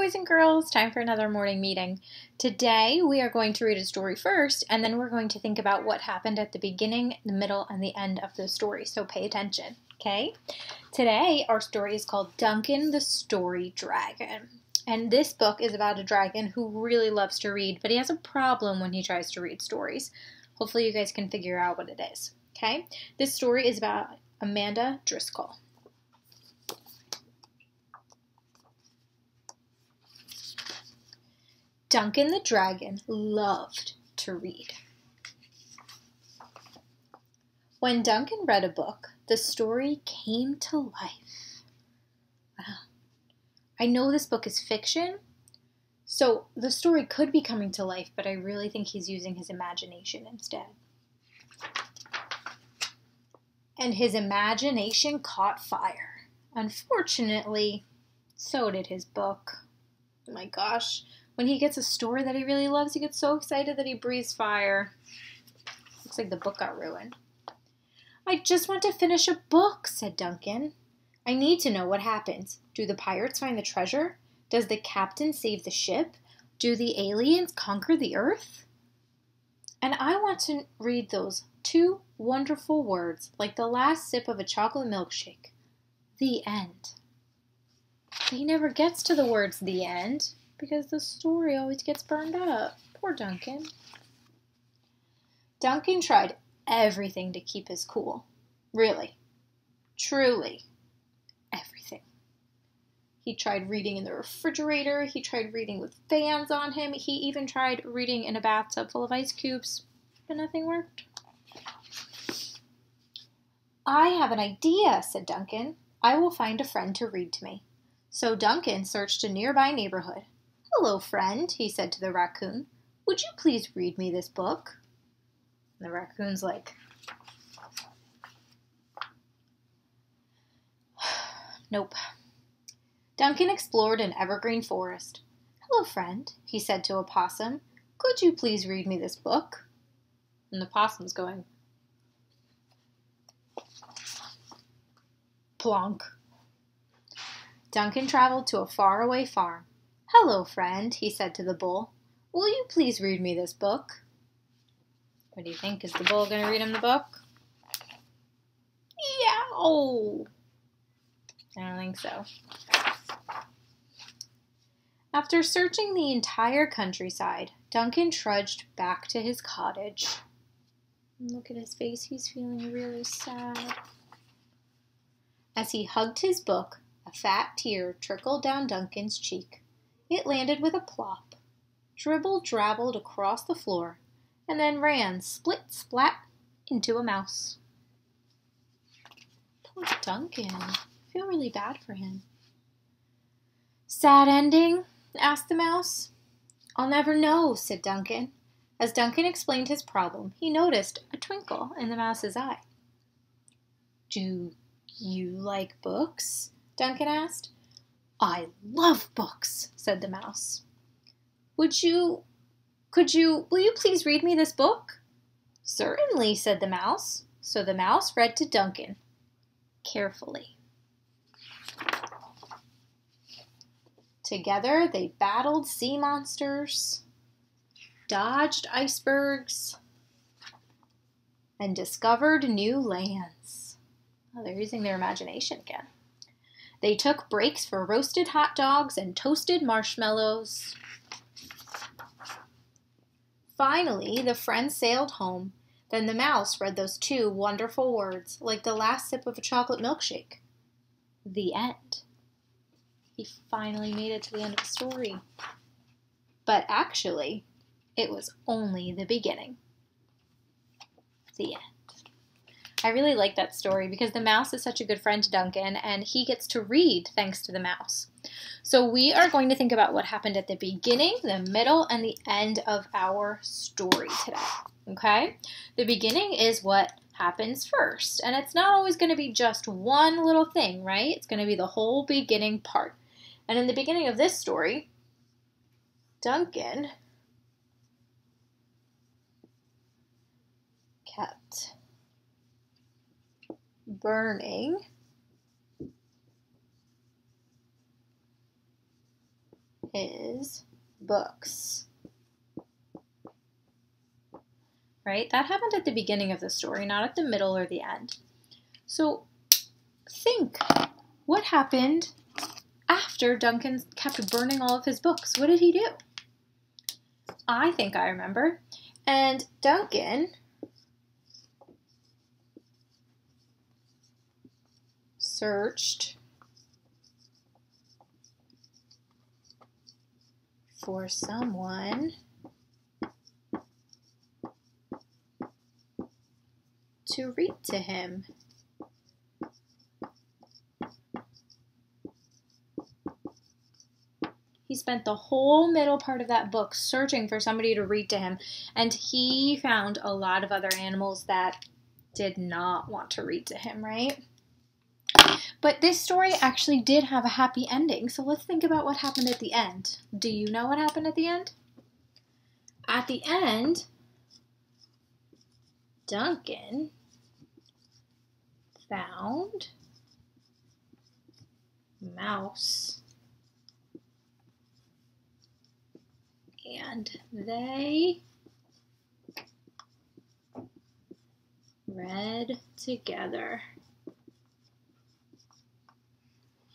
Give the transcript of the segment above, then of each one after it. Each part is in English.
boys and girls, time for another morning meeting. Today we are going to read a story first, and then we're going to think about what happened at the beginning, the middle, and the end of the story, so pay attention, okay? Today our story is called Duncan the Story Dragon, and this book is about a dragon who really loves to read, but he has a problem when he tries to read stories. Hopefully you guys can figure out what it is, okay? This story is about Amanda Driscoll. Duncan the Dragon loved to read. When Duncan read a book, the story came to life. Wow. I know this book is fiction, so the story could be coming to life, but I really think he's using his imagination instead. And his imagination caught fire. Unfortunately, so did his book. Oh my gosh. When he gets a story that he really loves, he gets so excited that he breathes fire. Looks like the book got ruined. I just want to finish a book, said Duncan. I need to know what happens. Do the pirates find the treasure? Does the captain save the ship? Do the aliens conquer the earth? And I want to read those two wonderful words, like the last sip of a chocolate milkshake. The end. But he never gets to the words the end, because the story always gets burned up. Poor Duncan. Duncan tried everything to keep his cool. Really. Truly. Everything. He tried reading in the refrigerator. He tried reading with fans on him. He even tried reading in a bathtub full of ice cubes. But nothing worked. I have an idea, said Duncan. I will find a friend to read to me. So Duncan searched a nearby neighborhood. Hello, friend, he said to the raccoon. Would you please read me this book? And the raccoon's like, nope. Duncan explored an evergreen forest. Hello, friend, he said to a possum. Could you please read me this book? And the possum's going, plonk. Duncan traveled to a faraway farm. Hello, friend, he said to the bull. Will you please read me this book? What do you think? Is the bull going to read him the book? Yow! I don't think so. After searching the entire countryside, Duncan trudged back to his cottage. Look at his face. He's feeling really sad. As he hugged his book, a fat tear trickled down Duncan's cheek. It landed with a plop, dribble-drabbled across the floor, and then ran split-splat into a mouse. Poor Duncan. I feel really bad for him. Sad ending? Asked the mouse. I'll never know, said Duncan. As Duncan explained his problem, he noticed a twinkle in the mouse's eye. Do you like books? Duncan asked. I love books, said the mouse. Will you please read me this book? Certainly, said the mouse. So the mouse read to Duncan, carefully. Together they battled sea monsters, dodged icebergs, and discovered new lands. Oh, they're using their imagination again. They took breaks for roasted hot dogs and toasted marshmallows. Finally, the friends sailed home. Then the mouse read those two wonderful words, like the last sip of a chocolate milkshake. The end. He finally made it to the end of the story. But actually, it was only the beginning. The end. I really like that story because the mouse is such a good friend to Duncan, and he gets to read thanks to the mouse. So we are going to think about what happened at the beginning, the middle, and the end of our story today, okay? The beginning is what happens first, and it's not always going to be just one little thing, right? It's going to be the whole beginning part. And in the beginning of this story, Duncan kept burning his books. Right? That happened at the beginning of the story, not at the middle or the end. So think, what happened after Duncan kept burning all of his books? What did he do? I think I remember. And Duncan searched for someone to read to him. He spent the whole middle part of that book searching for somebody to read to him, and he found a lot of other animals that did not want to read to him, right? But this story actually did have a happy ending, so let's think about what happened at the end. Do you know what happened at the end? At the end, Duncan found Mouse, and they read together.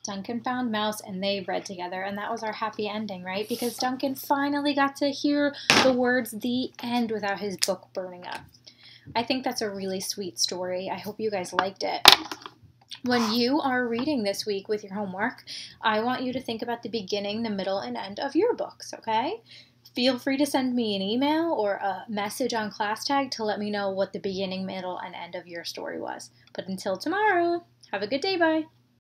Duncan found Mouse and they read together, and that was our happy ending, right? Because Duncan finally got to hear the words "the end" without his book burning up. I think that's a really sweet story. I hope you guys liked it. When you are reading this week with your homework, I want you to think about the beginning, the middle, and end of your books, okay? Feel free to send me an email or a message on ClassTag to let me know what the beginning, middle, and end of your story was. But until tomorrow, have a good day, bye!